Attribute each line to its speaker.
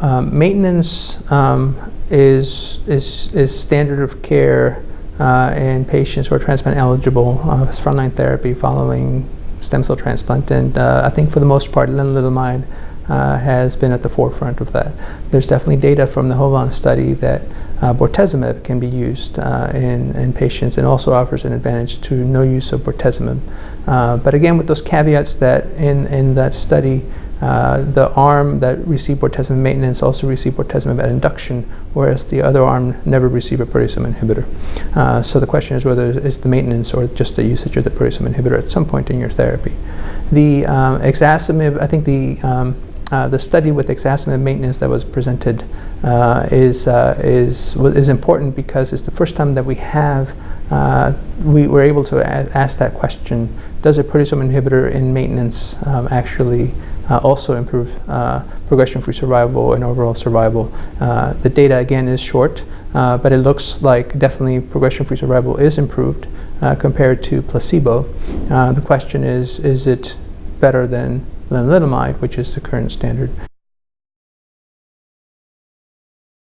Speaker 1: maintenance is standard of care in patients who are transplant eligible as frontline therapy following stem cell transplant, and I think for the most part lenalidomide has been at the forefront of that. There's definitely data from the HOVON study that bortezomib can be used in patients, and also offers an advantage to no use of bortezomib. But again, with those caveats that in that study, the arm that received bortezomib maintenance also received bortezomib at induction, whereas the other arm never received a proteasome inhibitor. So the question is whether it's the maintenance or just the usage of the proteasome inhibitor at some point in your therapy. The ixazomib, I think the study with ixazomib maintenance that was presented is important because it's the first time that we were able to ask that question: does a proteasome inhibitor in maintenance actually also improve progression-free survival and overall survival? The data again is short, but it looks like definitely progression-free survival is improved compared to placebo. The question is it better than lenalidomide, which is the current standard?